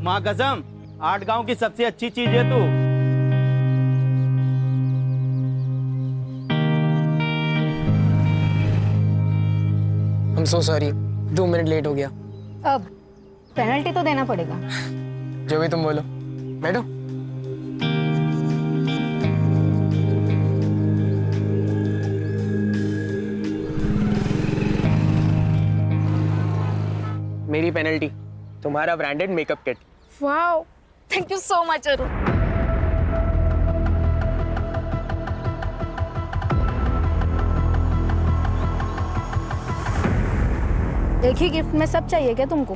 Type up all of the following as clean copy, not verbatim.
माँ कसम 8 गांव की सबसे अच्छी चीज है तू। I'm so sorry, 2 minute late हो गया। अब पेनल्टी तो देना पड़ेगा। जो भी तुम बोलो। बैठो। मेरी पेनल्टी, तुम्हारा branded makeup kit. Wow, thank you so much Arun. एक ही गिफ्ट में सब चाहिए क्या तुमको?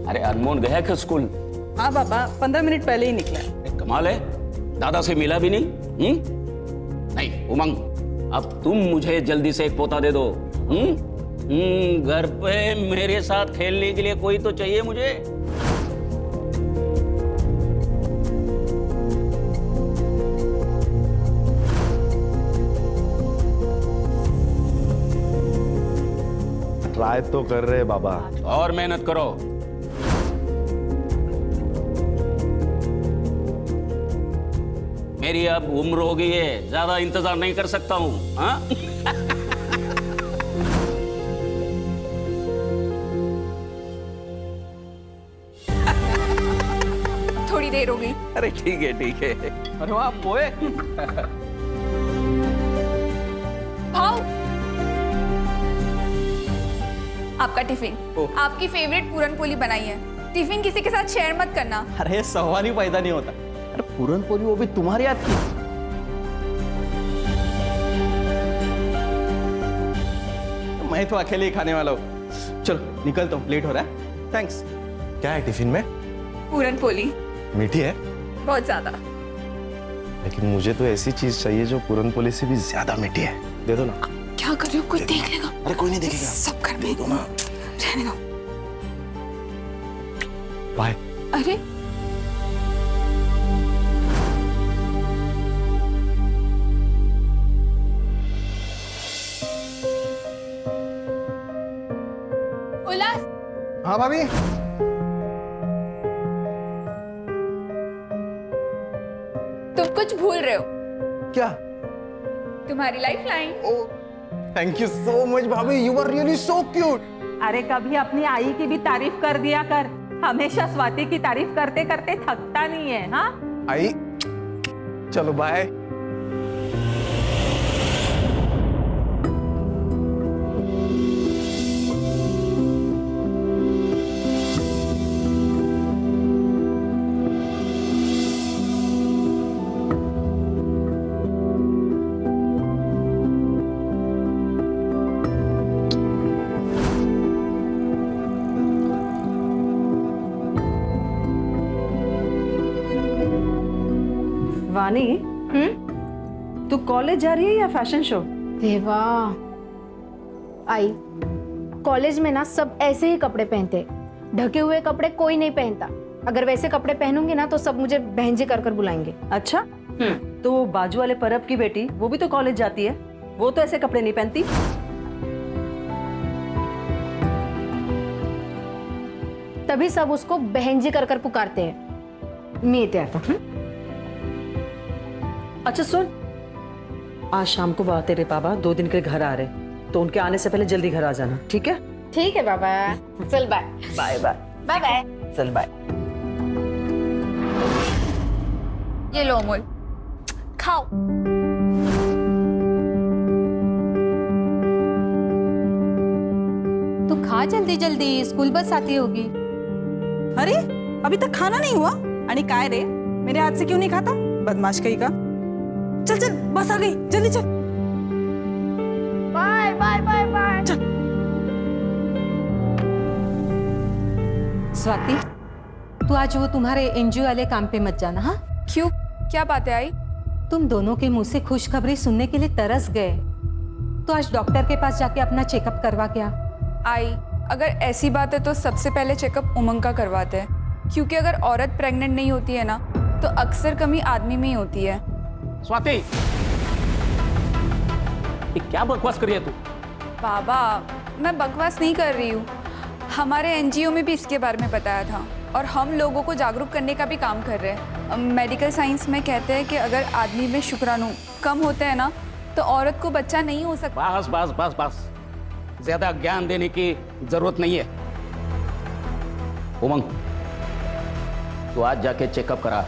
अरे अनमोल गया क्या स्कूल? हाँ पापा, 15 मिनट पहले ही निकला। कमाल है, दादा से मिला भी नहीं। नहीं उमंग, अब तुम मुझे जल्दी से एक पोता दे दो। घर पे मेरे साथ खेलने के लिए कोई तो चाहिए मुझे। ट्राई तो कर रहे बाबा। और मेहनत करो। मेरी अब उम्र हो गई है, ज्यादा इंतजार नहीं कर सकता हूँ। हाँ? थोड़ी देर हो गई। अरे ठीक है ठीक है। अरे वाह पोए। भाव, आपका टिफिन। आपकी फेवरेट पूरन पोली बनाई है। टिफिन किसी के साथ शेयर मत करना। अरे सवाल ही पैदा नहीं होता। अरे पूरन पोली वो भी तुम्हारे हाथ की। मैं तो अकेले ही खाने वाला हूँ। चलो निकलता हूँ, लेट हो रहा है। थैंक्स। क्या है टिफिन में? पूरन पोली। मीठी है बहुत ज्यादा। लेकिन मुझे तो ऐसी चीज चाहिए जो पूरन पोली से भी ज्यादा मीठी है। दे दो ना। क्या कर रहे हो? कोई देख लेगा। अरे कोई नहीं देखेगा। सब घर में। दो ना। रहने दो। बाय। अरे उल्लास, हाँ भाभी। तुम कुछ भूल रहे हो। क्या? तुम्हारी life line. Thank you so much भाभी, you are really so cute. अरे कभी अपनी आई की भी तारीफ कर दिया कर। हमेशा स्वाति की तारीफ करते करते थकता नहीं है। हाँ आई, चलो बाय। वानी, तू कॉलेज जा रही है या फैशन शो? देवा, आई कॉलेज में ना सब ऐसे ही कपड़े पहनते, ढके हुए कपड़े कोई नहीं पहनता। अगर वैसे कपड़े पहनूंगी ना तो सब मुझे बहनजी कर कर बुलाएंगे। अच्छा, तो वो बाजू वाले परब की बेटी, वो भी तो कॉलेज जाती है, वो तो ऐसे कपड़े नहीं पहनती। तभी सब उसको बहनजी कर कर पुकारते हैं। मैं तो आता। अच्छा सुन, आज शाम को तेरे पापा 2 दिन के घर आ रहे, तो उनके आने से पहले जल्दी घर आ जाना, ठीक है? ठीक है बाबा, चल bye. Bye bye. Bye bye. चल बाय। ये लो अमोल, खाओ। तू खा जल्दी जल्दी, स्कूल बस आती होगी। अरे अभी तक खाना नहीं हुआ? आणि काय रे, मेरे हाथ से क्यों नहीं खाता? बदमाश कहीं का। चल चल, बस आ गई, जल्दी चल। Bye bye bye bye. Swati, तू आज वो तुम्हारे एनजीओ वाले काम पे मत जाना। हाँ, क्यों? क्या बात है आई? तुम दोनों के मुंह से खुशखबरी सुनने के लिए तरस गए, तो आज डॉक्टर के पास जाके अपना चेकअप करवा के आ। आई, अगर ऐसी बात है तो सबसे पहले चेकअप उमंग का करवाते हैं, क्योंकि अगर औरत प्रेग्नेंट नहीं होती है ना तो अक्सर कमी आदमी में ही होती है। स्वाति, ये क्या बकवास कर रही है तू? बाबा, मैं बकवास नहीं कर रही हूँ। हमारे एनजीओ में भी इसके बारे में बताया था और हम लोगों को जागरूक करने का भी काम कर रहे हैं। मेडिकल साइंस में कहते हैं कि अगर आदमी में शुक्राणु कम होते हैं ना तो औरत को बच्चा नहीं हो सकता। बस बस बस बस, ज्यादा ज्ञान देने की जरूरत नहीं है। उमंग, तू आज जाके चेकअप करा।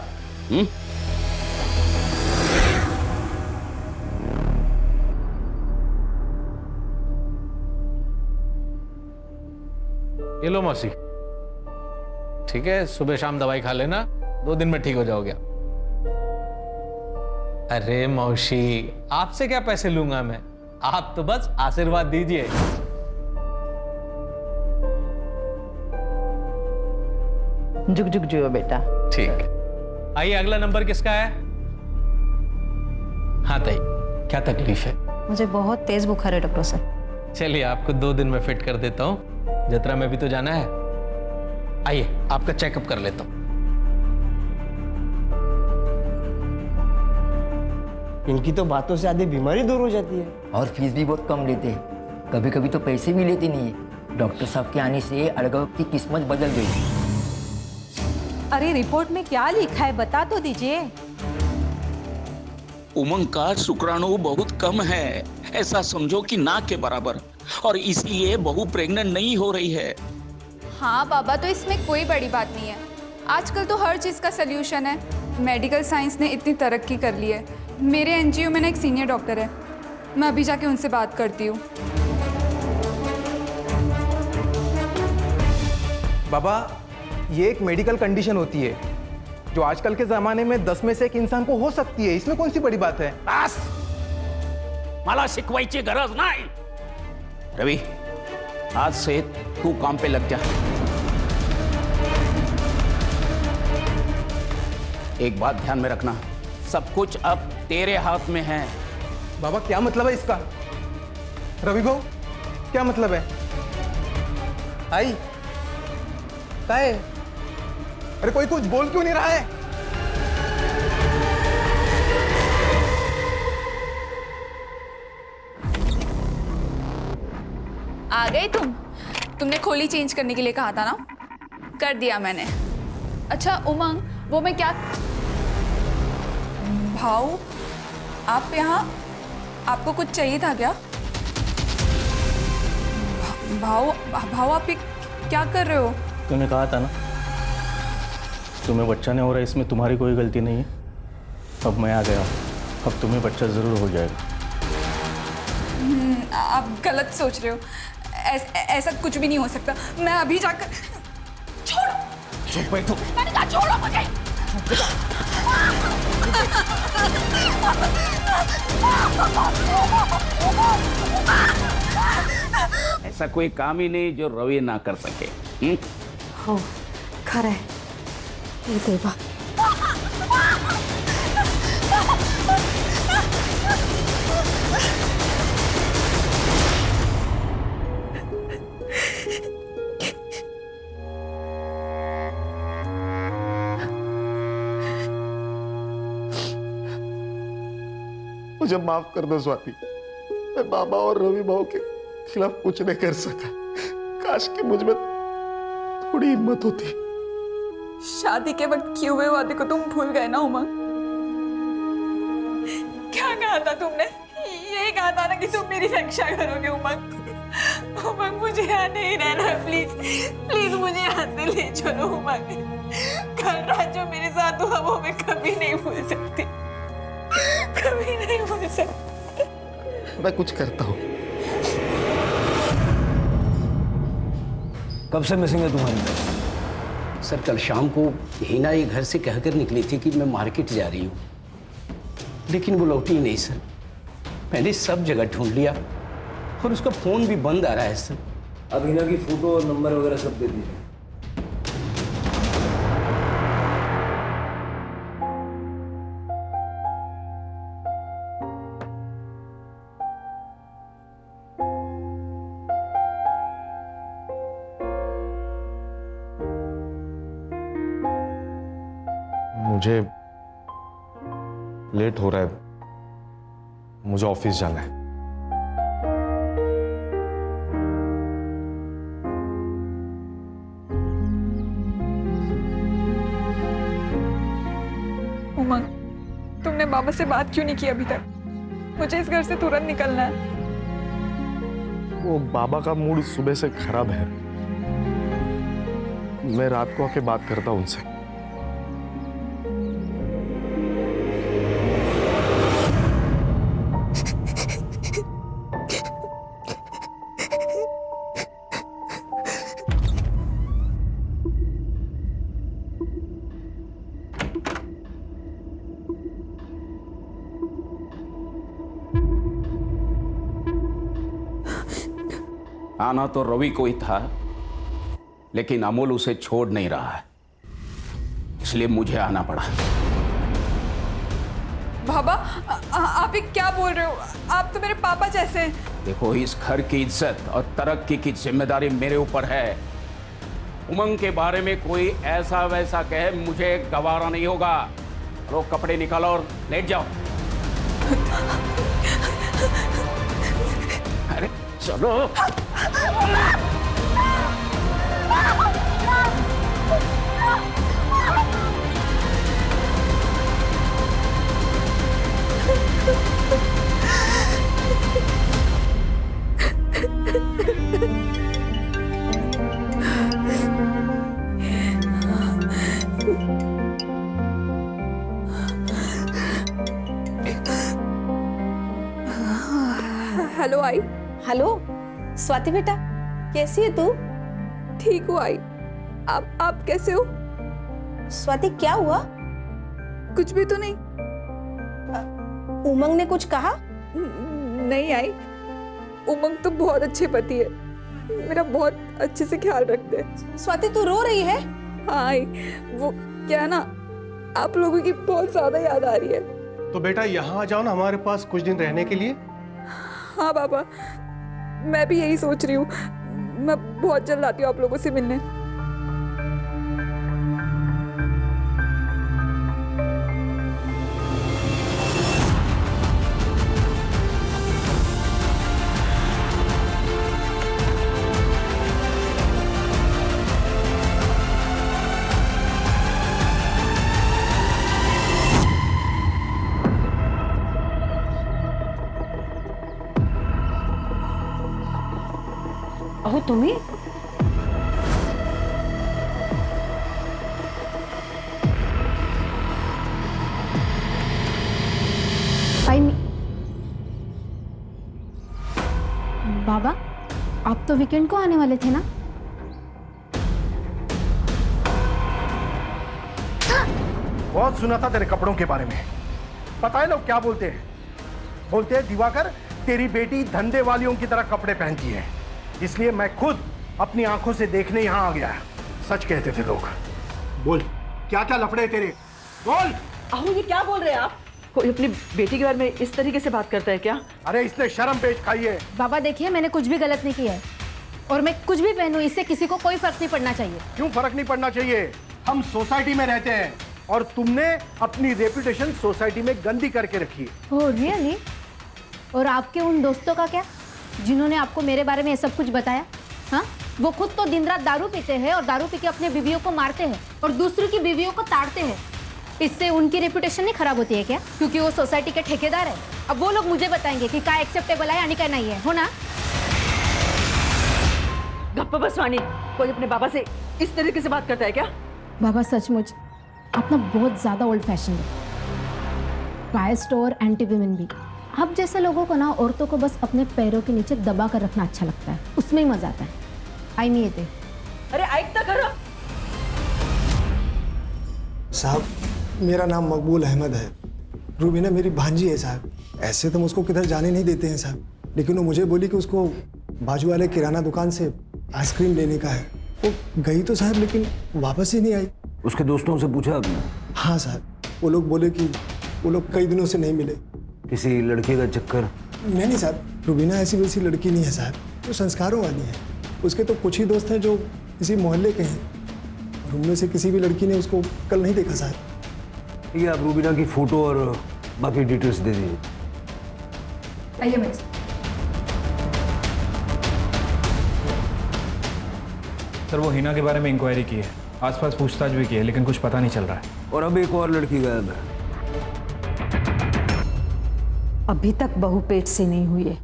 ये लो मौसी, ठीक है, सुबह शाम दवाई खा लेना, 2 दिन में ठीक हो जाओगे। अरे मौसी, आपसे क्या पैसे लूंगा मैं, आप तो बस आशीर्वाद दीजिए। झुक झुक जो बेटा। ठीक है, आइए अगला नंबर किसका है? हाँ ताई, क्या तकलीफ है? मुझे बहुत तेज बुखार है डॉक्टर साहब। चलिए आपको 2 दिन में फिट कर देता हूँ, जतरा में भी तो जाना है। आइए आपका चेकअप कर लेता हूँ। इनकी तो बातों से आधी बीमारी दूर हो जाती है। और फीस भी बहुत कम लेते हैं, कभी कभी तो पैसे भी लेते नहीं है। डॉक्टर साहब के आने से अड़गव की किस्मत बदल गई। अरे रिपोर्ट में क्या लिखा है बता तो दीजिए। उमंग का शुक्राणु बहुत कम है, ऐसा समझो कि ना के बराबर, और इसलिए बहू प्रेग्नेंट नहीं हो रही है। हाँ बाबा, तो इसमें कोई बड़ी बात नहीं है। आजकल तो हर चीज़ का सल्यूशन है। मेडिकल साइंस ने इतनी तरक्की कर ली है। मेरे एनजीओ में ना एक सीनियर डॉक्टर है, मैं अभी जाके उनसे बात करती हूँ। बाबा, ये एक मेडिकल कंडीशन होती है जो आजकल के जमाने में 10 में से 1 इंसान को हो सकती है। इसमें कौन सी बड़ी बात है? बस, मला शिकवायची गरज नाही। रवि, आज से तू काम पे लग जा। एक बात ध्यान में रखना, सब कुछ अब तेरे हाथ में है। बाबा, क्या मतलब है इसका? रवि भाऊ, क्या मतलब है? आई क्या है? अरे कोई कुछ बोल क्यों नहीं रहा है? आ गए तुमने खोली चेंज करने के लिए कहा था ना, कर दिया मैंने। अच्छा उमंग, वो मैं क्या भाऊ, आप यहाँ, आपको कुछ चाहिए था क्या? भाऊ आप ये क्या कर रहे हो? तूने कहा था ना तुम्हें बच्चा नहीं हो रहा, इसमें तुम्हारी कोई गलती नहीं है। अब मैं आ गया, अब तुम्हें बच्चा जरूर हो जाएगा। आप गलत सोच रहे हो, ऐसा कुछ भी नहीं हो सकता। मैं अभी जाकर छोड़ो। चुप बैठो। मैंने कहा छोड़ो मुझे। ऐसा कोई काम ही नहीं जो रवि ना कर सके। हो खरं आहे, हे देवा। मुझे माफ कर दो स्वाति, मैं बाबा और रवि भाव के खिलाफ कुछ नहीं कर सका। काश कि मुझ में थोड़ी हिम्मत होती। शादी के वक्त किए हुए वादे को तुम भूल गए ना उमंग? क्या कहा था तुमने? यही कहा था ना कि तुम मेरी रक्षा करोगे उमंग। उमंग मुझे यहाँ नहीं रहना, प्लीज प्लीज मुझे यहाँ से ले चलो उमंग। कल रात जो मेरे साथ हुआ वो मैं कभी नहीं भूल सकती, कभी नहीं भूल सकती। मैं कुछ करता हूँ। कब से मिसिंग है तुम्हारी? सर, कल शाम को हिना ये घर से कहकर निकली थी कि मैं मार्केट जा रही हूँ, लेकिन वो लौटी ही नहीं सर। मैंने सब जगह ढूंढ लिया और उसका फोन भी बंद आ रहा है सर। अब हिना की फोटो और नंबर वगैरह सब दे दीजिए। मुझे लेट हो रहा है, मुझे ऑफिस जाना है। उमंग, तुमने बाबा से बात क्यों नहीं की अभी तक? मुझे इस घर से तुरंत निकलना है। वो बाबा का मूड सुबह से खराब है। मैं रात को आके बात करता हूं उनसे। आना तो रवि को ही था, लेकिन अमोल उसे छोड़ नहीं रहा है, इसलिए मुझे आना पड़ा। बाबा, आप ये क्या बोल रहे हो? आप तो मेरे पापा जैसे हैं। देखो, इस घर की इज्जत और तरक्की की जिम्मेदारी मेरे ऊपर है। उमंग के बारे में कोई ऐसा वैसा कहे, मुझे गवारा नहीं होगा। लो, कपड़े निकालो और लेट जाओ। अरे चलो। हेलो आई। हेलो स्वाति बेटा, कैसी है तू? ठीक हूँ आई। आप कैसे हो? स्वाति क्या हुआ? कुछ भी तो नहीं। उमंग ने कुछ कहा? नहीं आई, उमंग तो बहुत अच्छे पति है, मेरा बहुत अच्छे से ख्याल रखते हैं। स्वाति तू रो रही है? हाँ आई, वो क्या ना, आप लोगों की बहुत ज्यादा याद आ रही है। तो बेटा यहाँ आ जाओ ना हमारे पास कुछ दिन रहने के लिए। हाँ बाबा, मैं भी यही सोच रही हूँ। मैं बहुत जल्द आती हूँ आप लोगों से मिलने। अहो तुम्ही बाबा, आप तो वीकेंड को आने वाले थे ना? बहुत सुना था तेरे कपड़ों के बारे में। पता है लोग क्या बोलते हैं? बोलते हैं दिवाकर, तेरी बेटी धंधे वालियों की तरह कपड़े पहनती है, इसलिए मैं खुद अपनी आंखों से देखने यहाँ आ गया। सच कहते थे लोग। बोल, क्या क्या लफड़े तेरे? बोल। अहो ये क्या बोल रहे हैं आप? कोई अपनी बेटी के बारे में इस तरीके से बात करता है क्या? अरे इसने शर्म पेश खाई है। बाबा देखिए, मैंने कुछ भी गलत नहीं किया है, और मैं कुछ भी पहनूं इससे किसी को कोई फर्क नहीं पड़ना चाहिए। क्यों फर्क नहीं पड़ना चाहिए? हम सोसाइटी में रहते हैं और तुमने अपनी रेपुटेशन सोसाइटी में गंदी करके रखी है। Oh really? और आपके उन दोस्तों का क्या, जिन्होंने आपको मेरे बारे में ये सब कुछ बताया? हाँ, वो खुद तो दिन रात दारू पीते हैं और दारू पी के अपने बीवियों को मारते हैं और दूसरों की बीवियों को ताड़ते हैं। इससे उनकी रेपुटेशन नहीं खराब होती है क्या? क्योंकि वो सोसाइटी के ठेकेदार है। अब वो लोग मुझे बताएंगे कि क्या एक्सेप्टेबल है यानी क्या नहीं है, हो ना? गप्पा बस वाणी, कोई अपने बाबा से इस तरीके से बात करता है क्या? बाबा सचमुच आप ना बहुत ज्यादा ओल्ड फैशन है, बायस्ड और एंटी विमेन भी। आप जैसे लोगों को ना औरतों को बस अपने पैरों के नीचे दबा कर रखना अच्छा लगता है, उसमें ही मजा आता है। आई नहीं येते। अरे ऐकता करो। साहब, मेरा नाम मकबूल अहमद है। रूबीना मेरी भांजी है साहब। ऐसे तो हम उसको किधर जाने नहीं देते हैं साहब, लेकिन वो मुझे बोली कि उसको बाजू वाले किराना दुकान से आइसक्रीम लेने का है। वो गई तो साहब, लेकिन वापस ही नहीं आई। उसके दोस्तों से पूछा आपने? हाँ साहब, वो लोग बोले कि वो लोग कई दिनों से नहीं मिले। किसी लड़के का चक्कर? नहीं साहब, रूबीना ऐसी वैसी लड़की नहीं है साहब, वो संस्कारों वाली है। उसके तो कुछ ही दोस्त हैं जो इसी मोहल्ले के हैं, और उनमें से किसी भी लड़की ने उसको कल नहीं देखा साहब। ठीक है, आप रूबीना की फोटो और बाकी डिटेल्स दे दीजिए। आइए मैं। सर, वो हिना के बारे में इंक्वायरी की है, आसपास पूछताछ भी की है, लेकिन कुछ पता नहीं चल रहा है। और अब एक और लड़की गायब है। अभी तक बहू पेट से नहीं हुई है।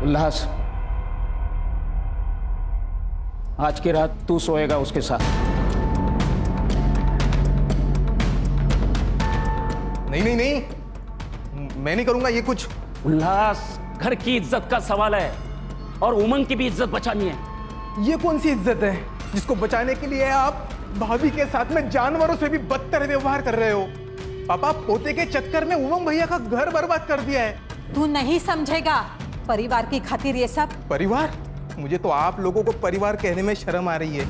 उल्लास, आज की रात तू सोएगा उसके साथ। नहीं नहीं नहीं, मैं नहीं करूंगा ये कुछ। उल्लास, घर की इज्जत का सवाल है और उमंग की भी इज्जत बचानी है। ये कौन सी इज्जत है जिसको बचाने के लिए आप भाभी के साथ में जानवरों से भी बदतर व्यवहार कर रहे हो? पापा, पोते के चक्कर में उमंग भैया का घर बर्बाद कर दिया है। तू नहीं समझेगा, परिवार की खातिर ये सब। परिवार? मुझे तो आप लोगों को परिवार कहने में शर्म आ रही है।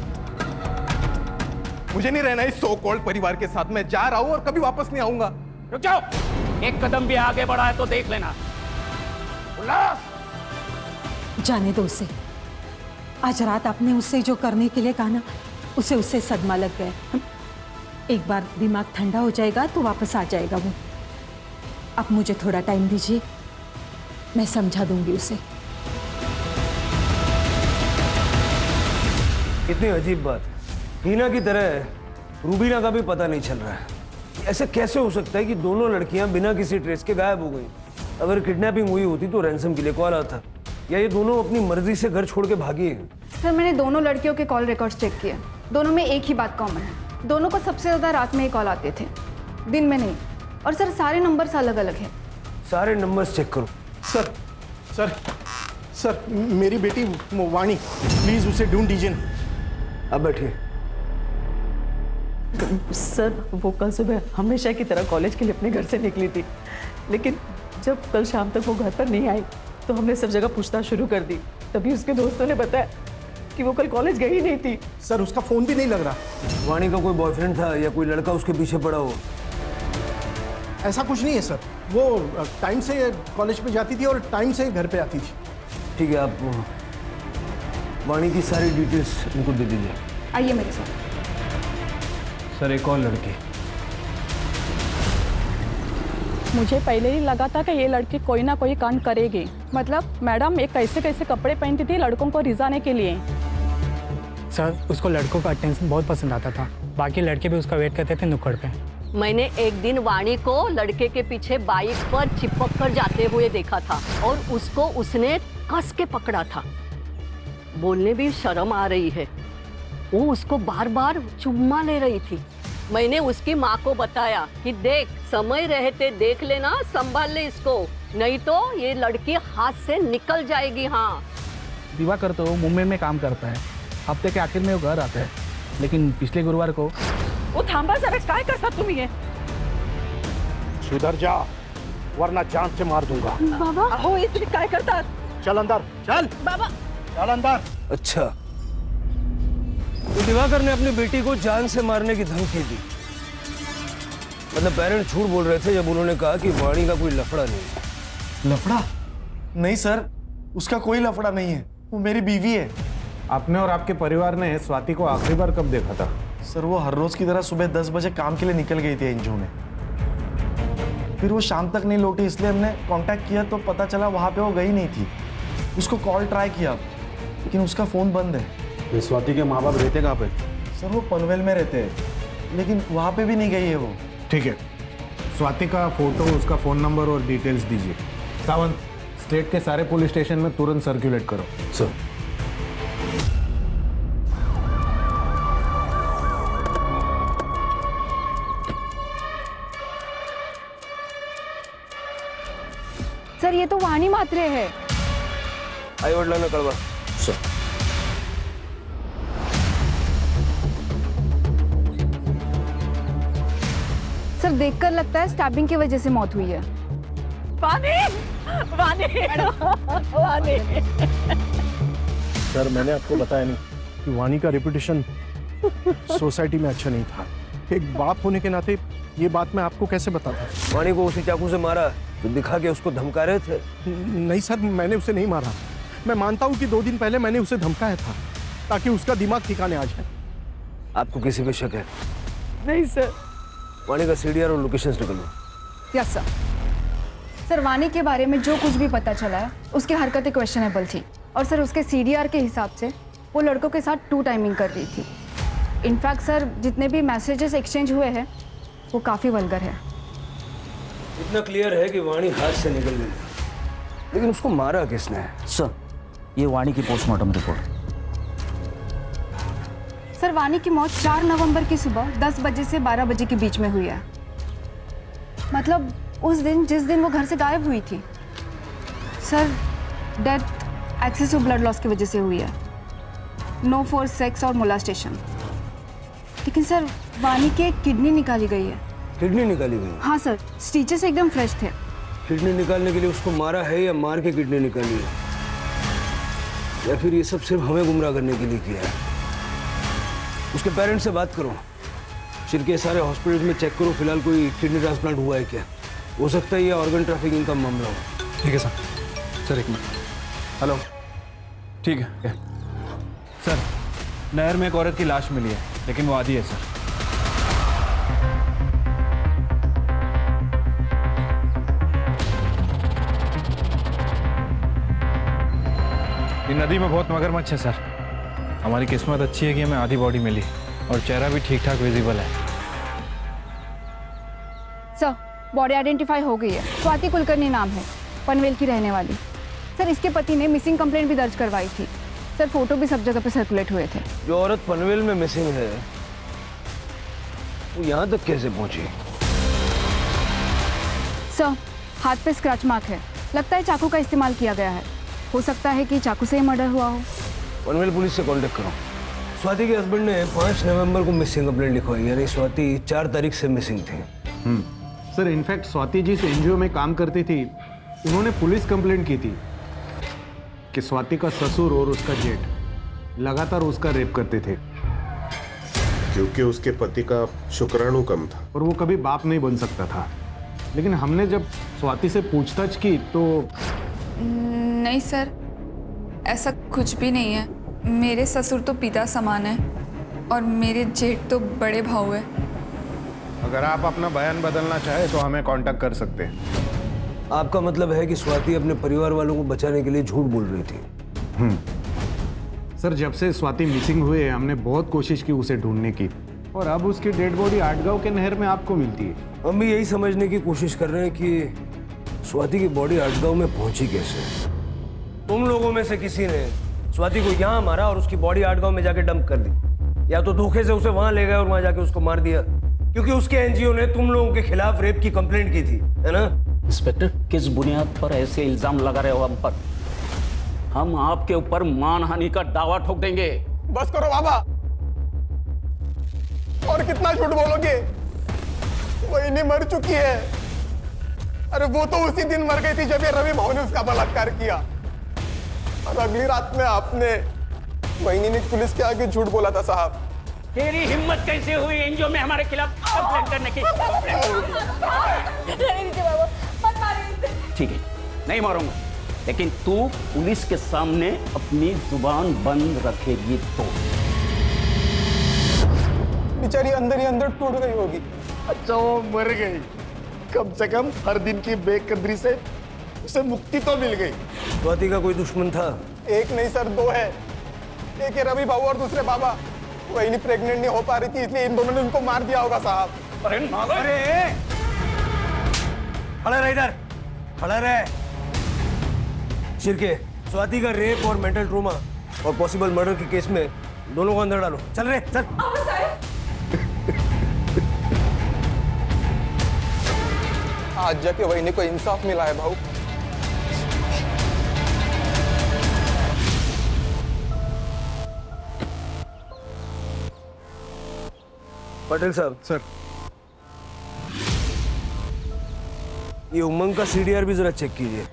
मुझे नहीं रहना इस सो कॉल्ड परिवार के साथ। मैं जा रहा हूं और कभी वापस नहीं आऊंगा। रुक जाओ, एक कदम भी आगे बढ़ा है तो देख लेना। उल्लास, जाने दो उसे। आज रात आपने उससे जो करने के लिए कहा ना, उससे सदमा लग गया। एक बार दिमाग ठंडा हो जाएगा तो वापस आ जाएगा वो। अब मुझे थोड़ा टाइम दीजिए, मैं समझा दूंगी उसे। इतनी अजीब बात, हीना की तरह रूबीना का भी पता नहीं चल रहा है। ऐसे कैसे हो सकता है कि दोनों लड़कियां बिना किसी ट्रेस के गायब हो गई? अगर किडनैपिंग हुई होती तो रैंसम के लिए कॉल आता, या ये दोनों अपनी मर्जी से घर छोड़ के भागी हैं? सर, मैंने दोनों लड़कियों के कॉल रिकॉर्ड्स चेक किए। दोनों में एक ही बात कॉमन है, दोनों को सबसे ज़्यादा रात में ही कॉल आते थे, दिन में नहीं। और सर, सारे नंबर्स अलग अलग हैं। सारे नंबर्स चेक करो। सर सर सर, मेरी बेटी वाणी, प्लीज उसे ढूंढ दीजिए। अब बैठिए। सर, वो कल सुबह हमेशा की तरह कॉलेज के लिए अपने घर से निकली थी, लेकिन जब कल शाम तक वो घर पर नहीं आई तो हमने सब जगह पूछताछ शुरू कर दी। तभी उसके दोस्तों ने बताया कि वो कल कॉलेज गई नहीं थी। सर, उसका फोन भी नहीं लग रहा। वाणी का कोई बॉयफ्रेंड था या कोई लड़का उसके पीछे पड़ा हो? ऐसा कुछ नहीं है सर, वो टाइम से कॉलेज पे जाती थी और टाइम से घर पे आती थी। ठीक है, आप वाणी की सारी डिटेल्स इनको दे दीजिए। आइए मेरे साथ। सर, एक और लड़की। मुझे पहले ही लगा था कि ये लड़की कोई ना कोई कांड करेगी। मतलब मैडम, ये कैसे कैसे कपड़े पहनती थी लड़कों को रिझाने के लिए। सर, उसको लड़कों का अटेंशन बहुत पसंद आता था। बाकी लड़के भी उसका वेट करते थे नुक्कड़ पे। मैंने एक दिन वाणी को लड़के के पीछे बाइक पर चिपक कर जाते हुए देखा था और उसको उसने कस के पकड़ा था। बोलने भी शर्म आ रही है। वो उसको बार बार चुम्मा ले रही थी। मैंने उसकी माँ को बताया कि देख, समय रहते देख लेना, संभाल ले इसको, नहीं तो ये लड़की हाथ से निकल जाएगी। हाँ, दिवाकर तो मुंबई में काम करता है, हफ्ते के आखिर में वो घर आता है, लेकिन पिछले गुरुवार को वो थांबा जरा, काय करता तुम्ही ये? सुधर जा, वरना जान से मार दूंगा। बाबा, अहो, ये तुम्ही काय करतात? चल अंदर, चल बाबा, चल अंदर। अच्छा, तो दिवाकर ने अपनी बेटी को जान से मारने की धमकी दी। मतलब पेरेंट्स झूठ बोल रहे थे जब उन्होंने कहा कि वाणी का कोई लफड़ा नहीं। लफड़ा? नहीं सर, उसका कोई लफड़ा नहीं है, वो मेरी बीवी है। आपने और आपके परिवार ने स्वाति को आखिरी बार कब देखा था? सर, वो हर रोज की तरह सुबह 10 बजे काम के लिए निकल गई थी एनजीओ में। फिर वो शाम तक नहीं लौटी, इसलिए हमने कांटेक्ट किया तो पता चला वहाँ पे वो गई नहीं थी। उसको कॉल ट्राई किया, लेकिन उसका फ़ोन बंद है। ये स्वाति के माँ बाप रहते कहाँ पे? सर, वो पनवेल में रहते हैं, लेकिन वहाँ पे भी नहीं गई है वो। ठीक है, स्वाति का फोटो, उसका फ़ोन नंबर और डिटेल्स दीजिए। सावंत, स्टेट के सारे पुलिस स्टेशन में तुरंत सर्कुलेट करो। सर। सर, ये तो वाणी मात्रे है। आई वडिलांना कळवा। सर। सर, देखकर लगता है स्टैबिंग की वजह से मौत हुई है। वाणी, वाणी, वाणी। सर, मैंने आपको बताया नहीं कि वाणी का रेपुटेशन सोसाइटी में अच्छा नहीं था। एक बाप होने के नाते ये बात मैं आपको कैसे बताता? वाणी को उसी चाकू से मारा तो दिखा के उसको धमका रहे थे? नहीं सर, मैंने उसे नहीं मारा। मैं मानता हूँ कि 2 दिन पहले मैंने उसे धमकाया था ताकि उसका दिमाग ठिकाने आ जाए। आपको किसी पे शक है? नहीं सर। वाणी का सीडीआर और लोकेशंस निकलो। Yes sir. सर, वाणी के बारे में जो कुछ भी पता चला है, उसकी हरकतें क्वेश्चनेबल थी। और सर, उसके सीडीआर के हिसाब से वो लड़कों के साथ 2 टाइमिंग कर रही थी। इनफैक्ट सर जितने भी मैसेजेस एक्सचेंज हुए हैं वो काफ़ी वल्गर है। इतना क्लियर है कि वाणी हाथ से निकल गई, लेकिन उसको मारा किसने? सर ये वाणी की पोस्टमार्टम रिपोर्ट। सर वाणी की मौत 4 नवंबर की सुबह 10 बजे से 12 बजे के बीच में हुई है। मतलब उस दिन जिस दिन वो घर से गायब हुई थी। Sir death excessive blood loss की वजह से हुई है, नो फॉर सेक्स और मोलास्टेशन। लेकिन सर वाणी के किडनी निकाली गई है। किडनी निकाली गई? हाँ सर, स्टिचेस एकदम फ्रेश थे। किडनी निकालने के लिए उसको मारा है या मार के किडनी निकाली है, या फिर ये सब सिर्फ हमें गुमराह करने के लिए किया है? उसके पेरेंट्स से बात करो, शिर के सारे हॉस्पिटल्स में चेक करो फिलहाल कोई किडनी ट्रांसप्लांट हुआ है क्या। हो सकता है ये ऑर्गन ट्रैफिकिंग का मामला हो। ठीक है सर। एक मिनट। हेलो। ठीक है सर, नहर में एक औरत की लाश मिली है, लेकिन वो आधी है सर। ये नदी में बहुत मगरमच्छ है सर। हमारी किस्मत अच्छी है कि हमें आधी बॉडी मिली और चेहरा भी ठीक ठाक विजिबल है। सर बॉडी आइडेंटिफाई हो गई है, स्वाति कुलकर्णी नाम है, पनवेल की रहने वाली। सर इसके पति ने मिसिंग कंप्लेंट भी दर्ज करवाई थी। सर फोटो भी सब जगह पे सर्कुलेट हुए थे। जो औरत पनवेल में मिसिंग है वो यहाँ तक कैसे पहुंची? सर हाथ पे स्क्रैच मार्क है, लगता है चाकू का इस्तेमाल किया गया है। हो सकता है कि चाकू से ही मर्डर हुआ हो। पनवेल पुलिस से कांटेक्ट करो। स्वाति के हस्बैंड ने 5 नवंबर को मिसिंग कंप्लेंट लिखवाई, यानी स्वाति 4 तारीख से मिसिंग थी। सर इनफैक्ट स्वाति जिस एनजीओ में काम करती थी उन्होंने पुलिस कंप्लेंट की थी कि स्वाति का ससुर और उसका जेठ लगातार उसका रेप करते थे, क्योंकि उसके पति का शुक्राणु कम था और वो कभी बाप नहीं बन सकता था। लेकिन हमने जब स्वाति से पूछताछ की तो नहीं सर, ऐसा कुछ भी नहीं है। मेरे ससुर तो पिता समान है और मेरे जेठ तो बड़े भाऊ है। अगर आप अपना बयान बदलना चाहे तो हमें कांटेक्ट कर सकते हैं। आपका मतलब है कि स्वाति अपने परिवार वालों को बचाने के लिए झूठ बोल रही थी? सर जब से स्वाति मिसिंग हुए हमने बहुत कोशिश की उसे ढूंढने की, और अब उसकी डेड बॉडी आटगांव के नहर में आपको मिलती है। हम भी यही समझने की कोशिश कर रहे हैं कि स्वाति की बॉडी आटगांव में पहुंची कैसे। तुम लोगों में से किसी ने स्वाति को यहाँ मारा और उसकी बॉडी आटगांव में जाके डंप कर दी, या तो धोखे से उसे वहां ले गए और वहां जाके उसको मार दिया, क्योंकि उसके एनजीओ ने तुम लोगों के खिलाफ रेप की कंप्लेंट की थी, है ना? इंस्पेक्टर, किस बुनियाद पर ऐसे इल्जाम लगा रहे हो हम पर? हम आपके ऊपर मानहानि का दावा ठोक देंगे। बस करो बाबा, और कितना झूठ बोलोगे? वही मर चुकी है। अरे वो तो उसी दिन मर गई थी जब ये रवि भाऊ ने उसका बलात्कार किया, और अगली रात में आपने वही ने पुलिस के आगे झूठ बोला था। साहब तेरी हिम्मत कैसे हुई एनजीओ में हमारे खिलाफ कंप्लेंट करने की? ठीक है, नहीं मारूंगा, लेकिन तू पुलिस के सामने अपनी जुबान बंद रखेगी तो। बेचारी अंदर ही अंदर टूट गई होगी। अच्छा वो मर गई, कम से कम हर दिन की बेकदरी से उसे मुक्ति तो मिल गई। स्वाति का कोई दुश्मन था? एक नहीं सर, 2 है। एक है रवि भाऊ और दूसरे बाबा। वही नहीं प्रेग्नेंट नहीं हो पा रही थी, इसलिए इन दोनों ने उनको मार दिया होगा साहब। अरे खड़ा रह इधर, खड़ा रह। शिरके, स्वाति का रेप और मेंटल ट्रोमा और पॉसिबल मर्डर के केस में दोनों को अंदर डालो। चल रे चल। आज जाके वही को इंसाफ मिला है भाऊ। पटेल साहब। सर ये उमंग का सीडीआर भी जरा चेक कीजिए।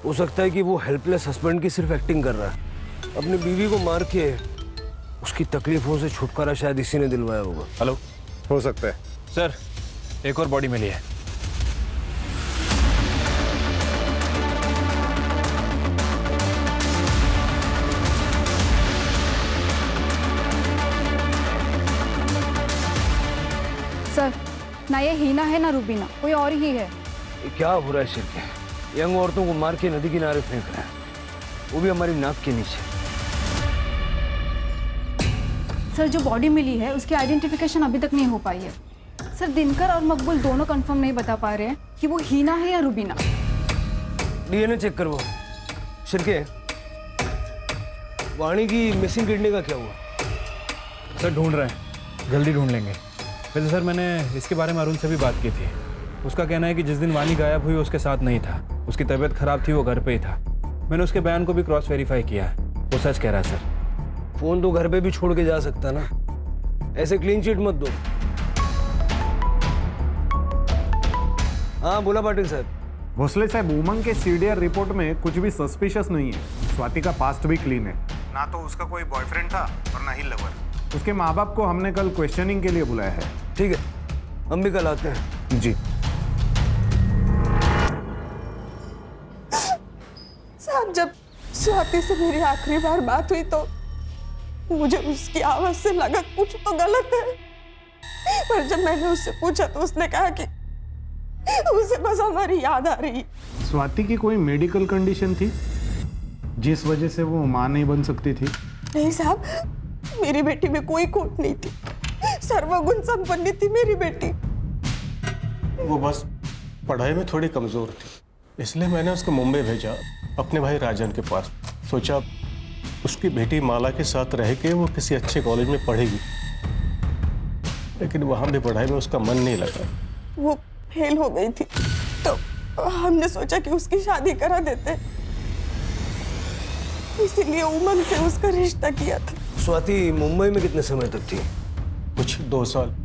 हो सकता है कि वो हेल्पलेस हस्बैंड की सिर्फ एक्टिंग कर रहा है। अपनी बीवी को मार के उसकी तकलीफों से छुटकारा शायद इसी ने दिलवाया होगा। हेलो, हो सकता है। सर एक और बॉडी मिली है। सर ना ये हीना है ना रूबीना, कोई और ही है। ये क्या हो रहा है शिरके? यंग औरतों को मार के नदी किनारे फेंक रहे हैं, वो भी हमारी नाक के नीचे। सर जो बॉडी मिली है उसकी आइडेंटिफिकेशन अभी तक नहीं हो पाई है। सर दिनकर और मकबूल दोनों कंफर्म नहीं बता पा रहे हैं कि वो हीना है या रुबीना। डीएनए चेक करवाओ। शिरके, वाणी की मिसिंग किडनी का क्या हुआ? सर ढूंढ रहे हैं, जल्दी ढूंढ लेंगे। वैसे सर मैंने इसके बारे में अरुण से भी बात की थी। उसका कहना है कि जिस दिन वाणी गायब हुई उसके साथ नहीं था, उसकी तबीयत खराब थी, वो घर पे ही था। मैंने उसके बयान को भी क्रॉस वेरीफाई किया है, वो सच कह रहा है सर। फोन तो घर पे भी छोड़ के जा सकता ना, ऐसे क्लीन चिट मत दो। हाँ बोला पाटिल साहब। भोसले साहब, उमंग के सीडीआर रिपोर्ट में कुछ भी सस्पिशियस नहीं है। स्वाति का पास्ट भी क्लीन है, ना तो उसका कोई बॉयफ्रेंड था और ना ही लवर। उसके माँ बाप को हमने कल क्वेश्चनिंग के लिए बुलाया है। ठीक है, हम भी कल आते हैं। जी साहब, जब स्वाति से मेरी आखिरी बार बात हुई तो मुझे उसकी आवाज से लगा कुछ तो गलत है, पर जब मैंने उससे पूछा तो उसने कहा कि उसे बस हमारी याद आ रही। स्वाति की कोई मेडिकल कंडीशन थी जिस वजह से वो मां नहीं बन सकती थी? नहीं साहब, मेरी बेटी में कोई खोट नहीं थी, सर्वगुण संपन्न थी मेरी बेटी। वो बस पढ़ाई में थोड़ी कमजोर थी, इसलिए मैंने उसको मुंबई भेजा अपने भाई राजन के पास। सोचा उसकी बेटी माला के साथ रह के वो किसी अच्छे कॉलेज में पढ़ेगी, लेकिन वहां भी पढ़ाई में उसका मन नहीं लगा। वो फेल हो गई थी तो हमने सोचा कि उसकी शादी करा देते, इसीलिए उमंग से उसका रिश्ता किया था। स्वाति मुंबई में कितने समय तक थी? कुछ 2 साल।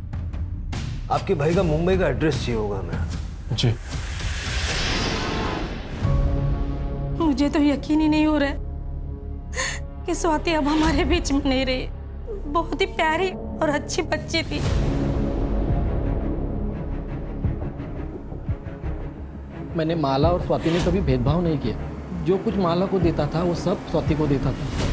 आपके भाई का मुंबई का एड्रेस चाहिए होगा हमें। जी। मुझे तो यकीन ही नहीं हो रहा है कि स्वाति अब हमारे बीच में नहीं रही। बहुत ही प्यारी और अच्छी बच्ची थी। मैंने माला और स्वाति में कभी भेदभाव नहीं किया। जो कुछ माला को देता था वो सब स्वाति को देता था।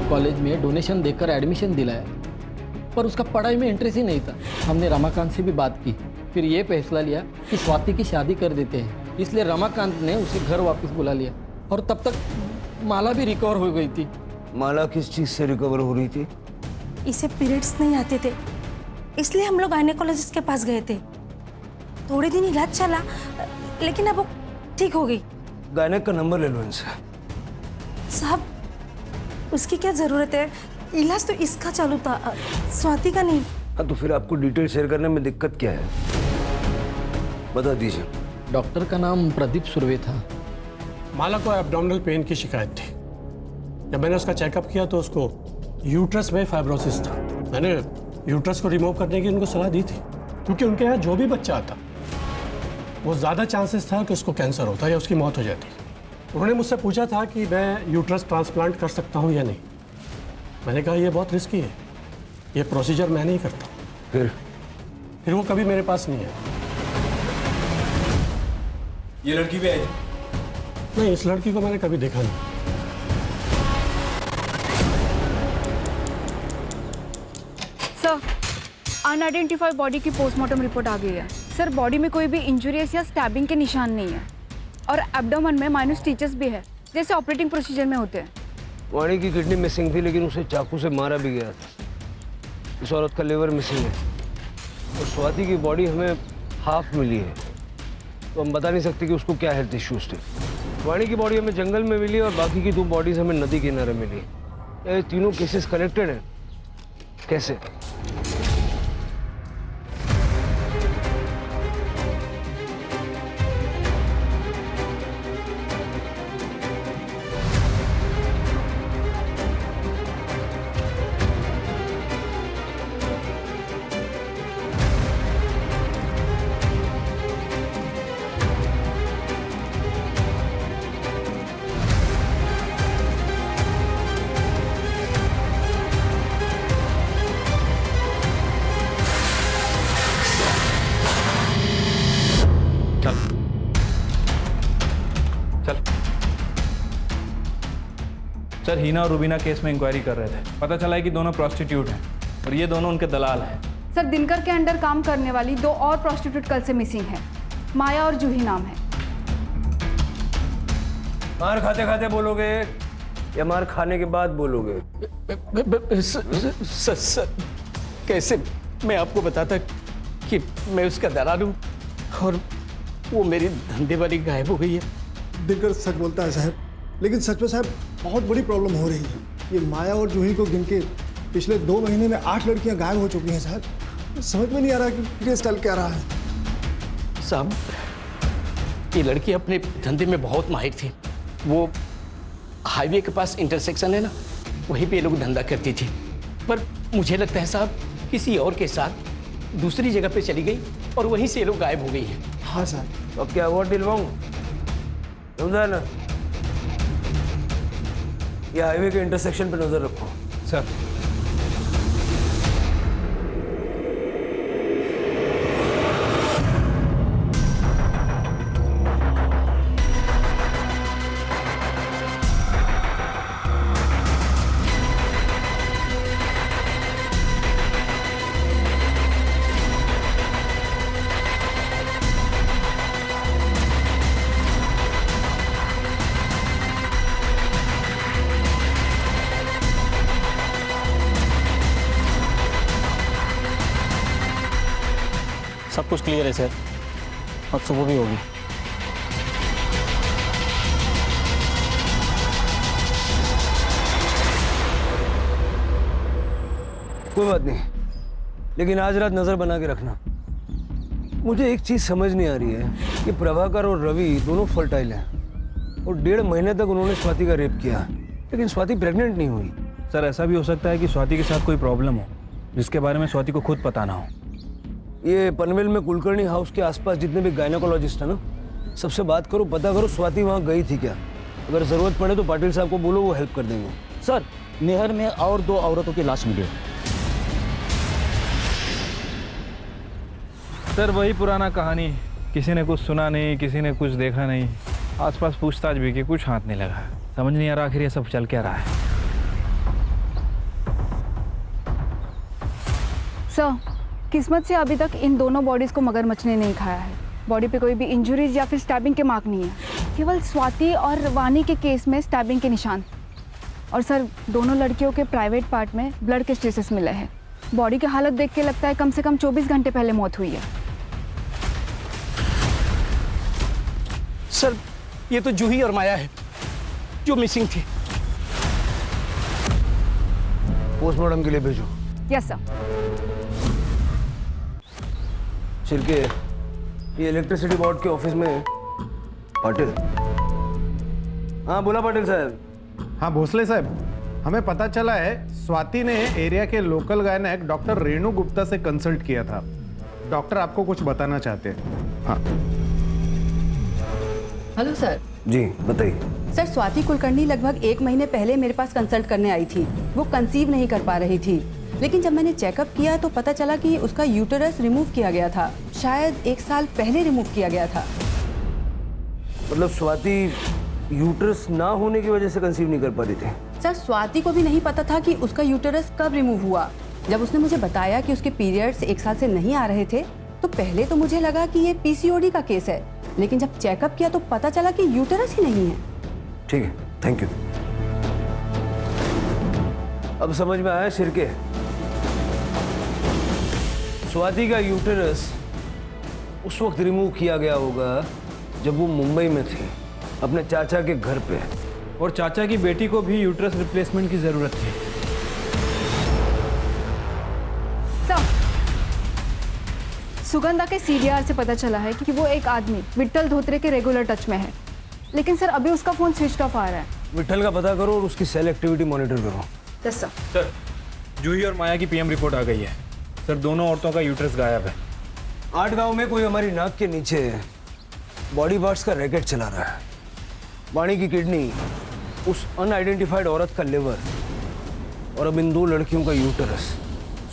कॉलेज में डोनेशन देकर एडमिशन दिलाया, पर उसका पढ़ाई में इंटरेस्ट ही नहीं था। हमने रमाकांत से भी बात की, फिर ये फैसला लिया कि स्वाति की शादी कर देते हैं। इसलिए रमाकांत ने उसे घर वापस बुला लिया और तब तक माला भी रिकवर हो गई थी। माला किस चीज से रिकवर हो रही थी? इसे पीरियड्स नहीं आते थे, इसलिए हम लोग गायनेकोलॉजिस्ट के पास गए थे। थोड़े दिन इलाज चला, लेकिन अब वो ठीक हो गई। गायनेक का नंबर ले लो इनसे। साहब, उसकी क्या जरूरत है? इलाज तो इसका चालू था, स्वाति का नहीं। हाँ, तो फिर आपको डिटेल शेयर करने में दिक्कत क्या है, बता दीजिए। डॉक्टर का नाम प्रदीप सुर्वे था। माला को एब्डोमिनल पेन की शिकायत थी। जब मैंने उसका चेकअप किया तो उसको यूट्रस में फाइब्रोसिस था। मैंने यूट्रस को रिमूव करने की उनको सलाह दी थी, क्योंकि उनके यहाँ जो भी बच्चा आता वो ज़्यादा चांसेस था कि उसको कैंसर होता या उसकी मौत हो जाती। उन्होंने मुझसे पूछा था कि मैं यूट्रस ट्रांसप्लांट कर सकता हूँ या नहीं। मैंने कहा यह बहुत रिस्की है, ये प्रोसीजर मैं नहीं करता। फिर वो कभी मेरे पास नहीं है। ये लड़की भी आई? नहीं, इस लड़की को मैंने कभी देखा नहीं। सर, अनआइडेंटिफाइड बॉडी की पोस्टमार्टम रिपोर्ट आ गई है। सर, बॉडी में कोई भी इंजुरीज या स्टैबिंग के निशान नहीं है और एब्डोमेन में माइनर स्टिचेस भी है, जैसे ऑपरेटिंग प्रोसीजर में होते हैं। वाणी की किडनी मिसिंग थी, लेकिन उसे चाकू से मारा भी गया था। इस औरत का लिवर मिसिंग है और स्वाति की बॉडी हमें हाफ मिली है, तो हम बता नहीं सकते कि उसको क्या हेल्थ इश्यूज थे। वाणी की बॉडी हमें जंगल में मिली और बाकी की 2 बॉडीज हमें नदी किनारे मिली। ये तीनों केसेस कनेक्टेड हैं? कैसे? हीना और रुबीना केस में इंक्वायरी कर रहे थे। पता चला है कि दोनों प्रॉस्टिट्यूट हैं और ये दोनों उनके दलाल हैं। सर दिनकर के अंडर काम करने वाली 2 और प्रोस्टिट्यूट कल से मिसिंग है। माया और जूही नाम है। मार खाते खाते बोलोगे या मार खाने के बाद बोलोगे? सर कैसे मैं आपको बताता कि मैं उसका दलाल हूँ और वो मेरी धंधे वाली गायब हो गई है। दिनकर सच बोलता है साहब, लेकिन सच में साहब बहुत बड़ी प्रॉब्लम हो रही है। ये माया और जूही को गिन के पिछले 2 महीने में 8 लड़कियां गायब हो चुकी हैं साहब। समझ में नहीं आ रहा कि केस चल क्या रहा है। साहब ये लड़की अपने धंधे में बहुत माहिर थी। वो हाईवे के पास इंटरसेक्शन है ना, वहीं पे ये लोग धंधा करती थी। पर मुझे लगता है साहब किसी और के साथ दूसरी जगह पे चली गई और वहीं से ये लोग गायब हो गई हैं। हाँ साहब। अब क्या हुआ दिलवाऊं? समझा ना? ये हाईवे के इंटरसेक्शन पे नजर रखो। सर सब कुछ क्लियर है सर, अब सुबह भी होगी। कोई बात नहीं, लेकिन आज रात नजर बना के रखना। मुझे एक चीज समझ नहीं आ रही है कि प्रभाकर और रवि दोनों फर्टाइल हैं और 1.5 महीने तक उन्होंने स्वाति का रेप किया, लेकिन स्वाति प्रेग्नेंट नहीं हुई। सर ऐसा भी हो सकता है कि स्वाति के साथ कोई प्रॉब्लम हो जिसके बारे में स्वाति को खुद पता ना हो। ये पनवेल में कुलकर्णी हाउस के आसपास जितने भी गायनोकोलॉजिस्ट हैं ना, सबसे बात करो, पता करो स्वाति वहाँ गई थी क्या। अगर जरूरत पड़े तो पाटिल साहब को बोलो, वो हेल्प कर देंगे। सर नहर में और 2 औरतों की लाश मिली है। सर वही पुराना कहानी, किसी ने कुछ सुना नहीं, किसी ने कुछ देखा नहीं, आसपास पूछताछ भी की, कुछ हाथ नहीं लगा। समझ नहीं आ रहा आखिर ये सब चल क्या रहा है। सर किस्मत से अभी तक इन दोनों बॉडीज को मगरमच्छ ने नहीं खाया है। बॉडी पे कोई भी इंजरीज या फिर स्टैबिंग के मार्क नहीं है। केवल स्वाति और वानी के केस में स्टैबिंग के निशान। और सर दोनों लड़कियों के प्राइवेट पार्ट में ब्लड के स्ट्रेसेस मिले हैं। बॉडी की हालत देख के लगता है कम से कम 24 घंटे पहले मौत हुई है। सर ये तो जूही और माया है जो मिसिंग थी। पोस्टमार्टम के लिए भेजो। Yes sir. छिलके, ये इलेक्ट्रिसिटी बोर्ड के ऑफिस में पाटिल। हाँ बोला पाटिल साहब। हाँ भोसले साहब, हमें पता चला है स्वाति ने एरिया के local gynaec doctor Renu Gupta से कंसल्ट किया था। डॉक्टर आपको कुछ बताना चाहते हैं। हाँ हेलो सर। जी बताइए। सर स्वाति कुलकर्णी लगभग 1 महीने पहले मेरे पास कंसल्ट करने आई थी। वो कंसीव नहीं कर पा रही थी, लेकिन जब मैंने चेकअप किया तो पता चला कि उसका यूटेरस रिमूव किया गया था। शायद 1 साल पहले रिमूव किया गया था। मतलब स्वाति यूटेरस ना होने की वजह से कंसीव नहीं कर पा रही थी? सर स्वाति को भी नहीं पता था कि उसका यूटेरस कब रिमूव हुआ। जब उसने मुझे बताया कि उसके पीरियड्स 1 साल से नहीं आ रहे थे तो पहले तो मुझे लगा कि ये पीसीओडी का केस है, लेकिन जब चेकअप किया तो पता चला कि यूटेरस ही नहीं है। ठीक है, थैंक यू। अब समझ में आया शिरके, स्वाति का यूटेरस उस वक्त रिमूव किया गया होगा जब वो मुंबई में थी अपने चाचा के घर पे, और चाचा की बेटी को भी यूट्रस रिप्लेसमेंट की जरूरत थी। सुगंधा के सीडीआर से पता चला है कि वो एक आदमी विट्ठल धोत्रे के रेगुलर टच में है, लेकिन सर अभी उसका फोन स्विच ऑफ आ रहा है। विट्ठल का पता करो और उसकी सेल एक्टिविटी मॉनिटर करो। Yes sir. सर जूही और माया की पीएम रिपोर्ट आ गई है। सर दोनों औरतों का यूट्रस गायब है। 8 गांव में कोई हमारी नाक के नीचे बॉडी पार्ट्स का रैकेट चला रहा है। वाणी की किडनी, उस अनआइडेंटिफाइड औरत का लिवर और अब इन 2 लड़कियों का यूटेरस।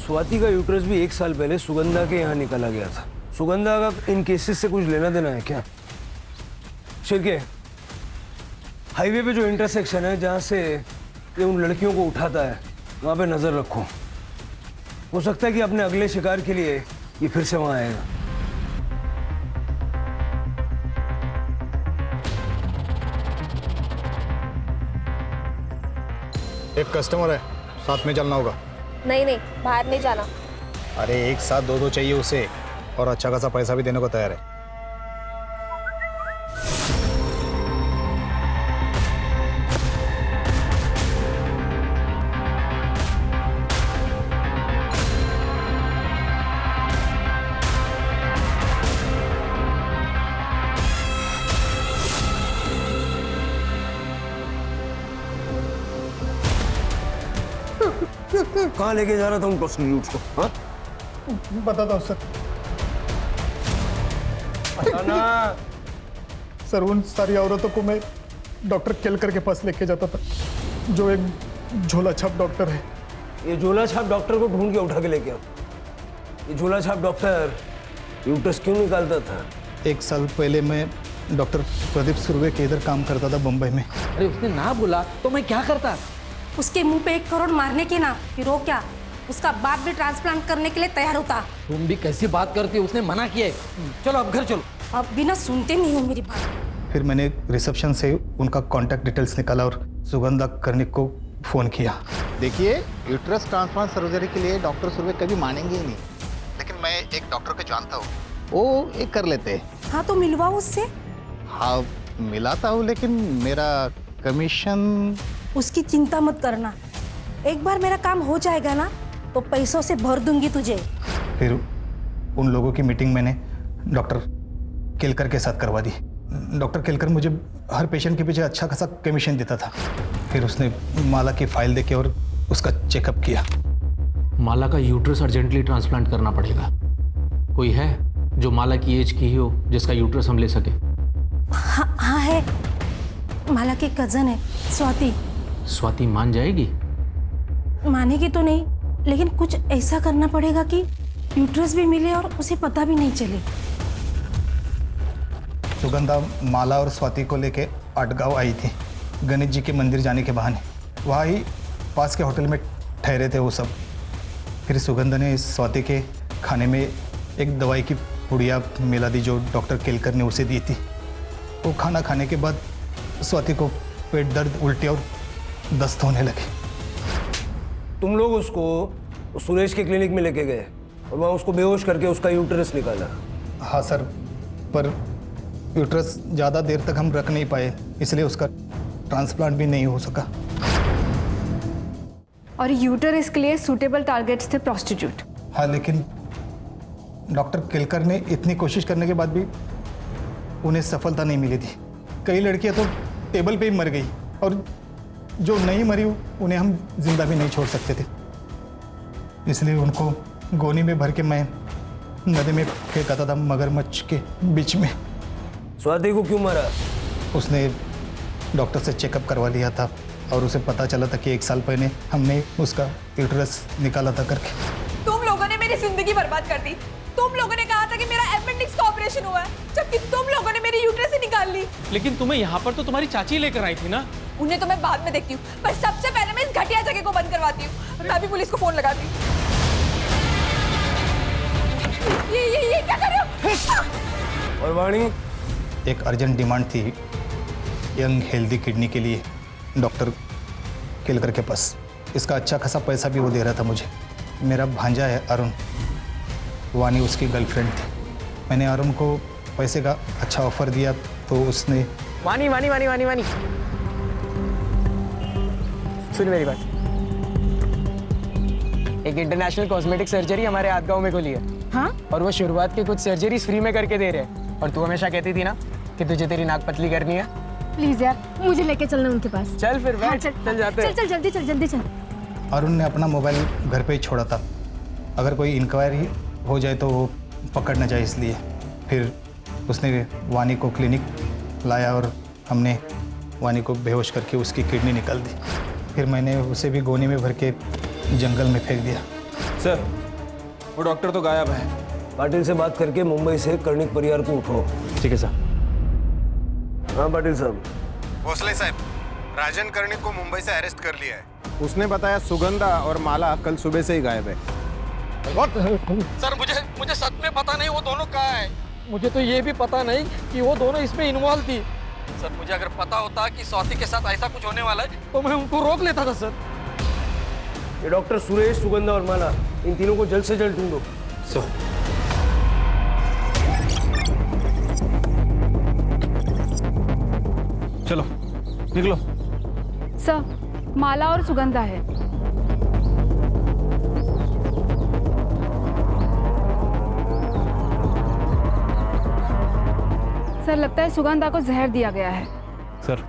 स्वाति का यूटेरस भी 1 साल पहले सुगंधा के यहाँ निकाला गया था। सुगंधा का इन केसेस से कुछ लेना देना है क्या? शिरके, हाईवे पे जो इंटरसेक्शन है जहाँ से ये उन लड़कियों को उठाता है वहाँ पे नजर रखो। हो सकता है कि अपने अगले शिकार के लिए ये फिर से वहां आएगा। एक कस्टमर है, साथ में चलना होगा। नहीं नहीं, बाहर नहीं जाना। अरे एक साथ दो चाहिए उसे, और अच्छा खासा पैसा भी देने को तैयार है। कहाँ लेके जा रहा था उन प्रोस्टिट्यूट्स को? हाँ? बताता हूँ सर। बताना। सर उन सारी औरतों को मैं डॉक्टर केलकर के पास लेके जाता था, जो एक झोला छाप डॉक्टर है। ये झोला छाप डॉक्टर को ढूंढ के उठा के लेके आओ। ये झोला छाप डॉक्टर यूट्रस क्यों निकालता था? 1 साल पहले मैं डॉक्टर प्रदीप सुर्वे के इधर काम करता था बम्बई में। अरे उसने ना बोला तो मैं क्या करता? उसके मुंह पे 1 करोड़ मारने के ना, फिर वो क्या, उसका बाप भी ट्रांसप्लांट करने के लिए तैयार होता। तुम भी कैसी बात करती हो, उसने मना किया है। चलो अब घर चलो। अब बिना सुनते नहीं हो मेरी बात। फिर मैंने रिसेप्शन से उनका कांटेक्ट डिटेल्स निकाला और सुगंधा कर्णिक को फ़ोन किया। देखिए, यूट्रस ट्रांसप्लांट सर्जरी के लिए डॉक्टर सुर्वे कभी मानेंगे ही नहीं, लेकिन मैं एक डॉक्टर को जानता हूँ, वो एक कर लेते हैं। हाँ तो मिलवाओ उससे। हाँ मिलाता हूँ, लेकिन मेरा कमीशन। उसकी चिंता मत करना, एक बार मेरा काम हो जाएगा ना तो पैसों से भर दूंगी तुझे। फिर उन लोगों की मीटिंग मैंने डॉक्टर केलकर के साथ करवा दी। डॉक्टर केलकर मुझे हर पेशेंट के पीछे अच्छा खासा कमीशन देता था। फिर उसने माला की फाइल देके और उसका चेकअप किया। माला का यूट्रस अर्जेंटली ट्रांसप्लांट करना पड़ेगा। कोई है जो माला की एज की ही हो, जिसका यूट्रस हम ले सके? हाँ है, माला के कजन है स्वाति। स्वाति मान जाएगी? मानेगी तो नहीं, लेकिन कुछ ऐसा करना पड़ेगा कि यूट्रस भी मिले और उसे पता भी नहीं चले। सुगंधा माला और स्वाति को लेके आटगांव आई थी गणेश जी के मंदिर जाने के बहाने। वहाँ ही पास के होटल में ठहरे थे वो सब। फिर सुगंधा ने स्वाति के खाने में एक दवाई की पुड़िया मिला दी जो डॉक्टर केलकर ने उसे दी थी। वो खाना खाने के बाद स्वाति को पेट दर्द, उल्टी और दस्त होने लगे। तुम लोग उसको सुरेश के क्लिनिक में लेके गए और वहाँ उसको बेहोश करके उसका यूट्रस निकाला? हाँ सर, पर यूट्रस ज़्यादा देर तक हम रख नहीं पाए, इसलिए उसका ट्रांसप्लांट भी नहीं हो सका। और यूटरस के लिए सूटेबल टारगेट्स थे प्रोस्टिट्यूट। हाँ, लेकिन डॉक्टर केलकर ने इतनी कोशिश करने के बाद भी उन्हें सफलता नहीं मिली थी। कई लड़कियां तो टेबल पे ही मर गई, और जो नहीं मरी उन्हें हम जिंदा भी नहीं छोड़ सकते थे। इसलिए उनको गोनी में भर के मैं नदी में फेंकाता था, मगरमच्छ के बीच में। स्वाति को क्यों मारा? उसने डॉक्टर से चेकअप करवा लिया था और उसे पता चला था कि 1 साल पहले हमने उसका यूट्रस निकाला था करके। तुम लोगों ने मेरी जिंदगी बर्बाद कर दी। तुम लोगों ने कहा था कि मेरा अपेंडिक्स का ऑपरेशन हुआ है, जबकि तुम लोगों ने मेरी यूट्रस ही निकाल ली। लेकिन तुम्हें यहाँ पर तो तुम्हारी चाची लेकर आई थी ना। उन्हें तो मैं बाद में देखती हूँ, पर सबसे पहले मैं इस घटिया जगह को बंद करवाती हूँ। मैं भी पुलिस को फोन लगाती हूँ। ये क्या कर रहे हो? और वाणी, एक अर्जेंट डिमांड थी यंग हेल्दी किडनी के लिए डॉक्टर केलकर के पास। इसका अच्छा खासा पैसा भी वो दे रहा था मुझे। मेरा भांजा है अरुण, वानी उसकी गर्लफ्रेंड थी। मैंने अरुण को पैसे का अच्छा ऑफर दिया तो उसने वानी वानी वानी वानी वानी सुन मेरी बात। एक इंटरनेशनल कॉस्मेटिक सर्जरी हमारे आदगांव में खुली है। हाँ? और वो शुरुआत की कुछ सर्जरीज फ्री में करके दे रहे हैं। और तू हमेशा कहती थी ना कि तुझे तेरी नाक पतली करनी है। प्लीज यार, मुझे लेके चलना उनके पास। चल फिर बैठ। हाँ, चल जाते हैं। चल जल्दी चल जल्दी चल। अरुण ने अपना मोबाइल घर पे ही छोड़ा था, अगर कोई इंक्वायरी हो जाए तो वो पकड़ न जाए, इसलिए। फिर उसने वानी को क्लिनिक लाया और हमने वानी को बेहोश करके उसकी किडनी निकाल दी। फिर मैंने उसे भी गोनी में भर के जंगल में फेंक दिया। सर, वो डॉक्टर तो गायब है। पाटिल से बात करके मुंबई से कर्णिक परिवार को उठो। ठीक है सर। हाँ पाटिल साहब। भोसले साहब, राजन कर्णिक को मुंबई से अरेस्ट कर लिया है। उसने बताया सुगंधा और माला कल सुबह से ही गायब है। सर मुझे सच में पता नहीं वो दोनों कहाँ है। मुझे तो ये भी पता नहीं कि वो दोनों इसमें इन्वॉल्व थी। सर मुझे अगर पता होता कि स्वाति के साथ ऐसा कुछ होने वाला है तो मैं उनको रोक लेता था सर। ये डॉक्टर सुरेश, सुगंधा और माला, इन तीनों को जल्द से जल्द ढूंढो। सर चलो निकलो। सर माला और सुगंधा है। सर लगता है सुगंधा को जहर दिया गया है। सर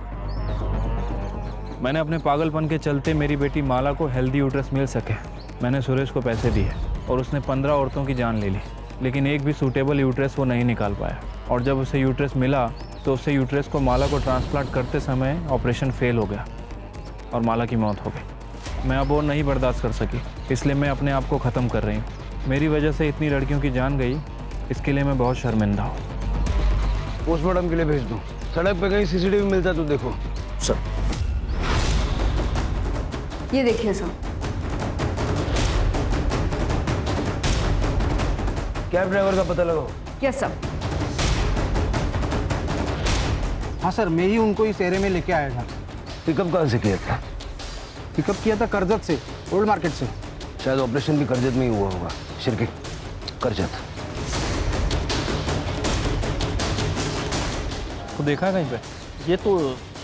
मैंने अपने पागलपन के चलते मेरी बेटी माला को हेल्दी यूट्रस मिल सके मैंने सुरेश को पैसे दिए और उसने 15 औरतों की जान ले ली, लेकिन एक भी सूटेबल यूट्रस वो नहीं निकाल पाया। और जब उसे यूट्रस मिला तो उससे यूट्रस को माला को ट्रांसप्लांट करते समय ऑपरेशन फेल हो गया और माला की मौत हो गई। मैं अब और नहीं बर्दाश्त कर सकी, इसलिए मैं अपने आप को ख़त्म कर रही हूँ। मेरी वजह से इतनी लड़कियों की जान गई, इसके लिए मैं बहुत शर्मिंदा हूँ। पोस्टमार्टम के लिए भेज दो। सड़क पे कहीं सीसीटीवी मिलता तो देखो। सर ये देखिए सर। कैब ड्राइवर का पता लगाओ। Yes sir. हाँ सर, मैं ही उनको इस एरिया में लेके आया था। पिकअप कहाँ से किया था? पिकअप किया था करजत से, ओल्ड मार्केट से। शायद ऑपरेशन भी करजत में ही हुआ होगा। शिरके करजत। तो देखा है कहीं पे? ये तो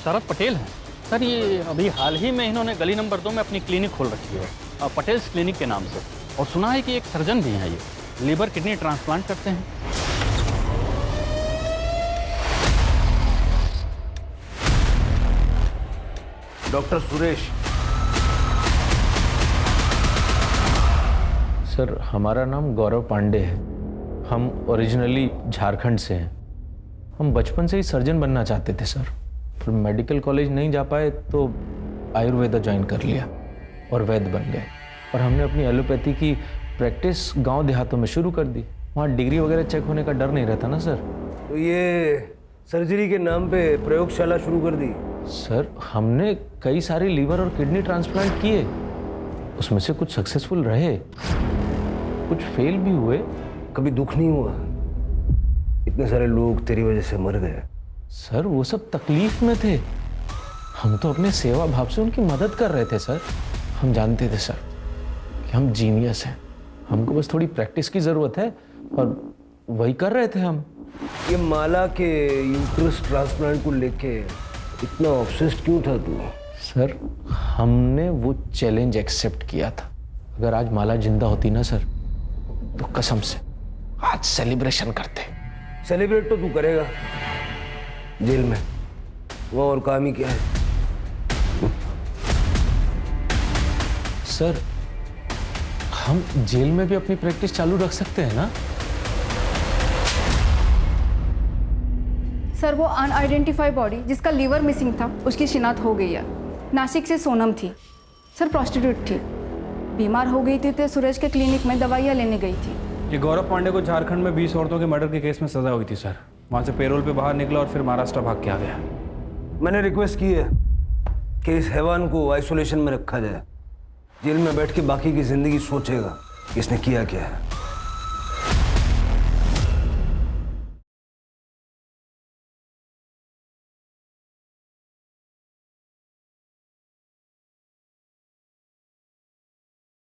शरद पटेल है सर। ये अभी हाल ही में इन्होंने गली नंबर 2 में अपनी क्लिनिक खोल रखी है, पटेल्स क्लिनिक के नाम से। और सुना है कि एक सर्जन भी हैं, ये लीवर किडनी ट्रांसप्लांट करते हैं। डॉक्टर सुरेश। सर हमारा नाम गौरव पांडे है। हम ओरिजिनली झारखंड से हैं। हम बचपन से ही सर्जन बनना चाहते थे सर, पर मेडिकल कॉलेज नहीं जा पाए तो आयुर्वेदा ज्वाइन कर लिया और वैद्य बन गए। और हमने अपनी एलोपैथी की प्रैक्टिस गांव देहातों में शुरू कर दी। वहाँ डिग्री वगैरह चेक होने का डर नहीं रहता ना सर। तो ये सर्जरी के नाम पे प्रयोगशाला शुरू कर दी? सर हमने कई सारे लीवर और किडनी ट्रांसप्लांट किए, उसमें से कुछ सक्सेसफुल रहे, कुछ फेल भी हुए। कभी दुख नहीं हुआ? इतने सारे लोग तेरी वजह से मर गए। सर वो सब तकलीफ में थे, हम तो अपने सेवा भाव से उनकी मदद कर रहे थे सर। हम जानते थे सर कि हम जीनियस हैं, हमको बस थोड़ी प्रैक्टिस की ज़रूरत है और वही कर रहे थे हम। ये माला के यूट्रस ट्रांसप्लांट को लेके इतना ऑब्सेस्ड क्यों था तू? सर हमने वो चैलेंज एक्सेप्ट किया था। अगर आज माला जिंदा होती ना सर तो कसम से आज सेलिब्रेशन करते। सेलिब्रेट तो तू करेगा जेल में, वो और काम ही क्या है? सर हम जेल में भी अपनी प्रैक्टिस चालू रख सकते हैं ना? सर वो अनआइडेंटिफाइड बॉडी जिसका लीवर मिसिंग था उसकी शिनाख्त हो गई है। नासिक से सोनम थी सर, प्रोस्टिट्यूट थी, बीमार हो गई थी तो सुरेश के क्लिनिक में दवाइयाँ लेने गई थी। ये गौरव पांडे को झारखंड में 20 औरतों के मर्डर के केस में सजा हुई थी सर। वहाँ से पेरोल पे बाहर निकला और फिर महाराष्ट्र भाग के आ गया। मैंने रिक्वेस्ट की है कि इस हैवान को आइसोलेशन में रखा जाए। जेल में बैठ के बाकी की जिंदगी सोचेगा कि इसने किया क्या है।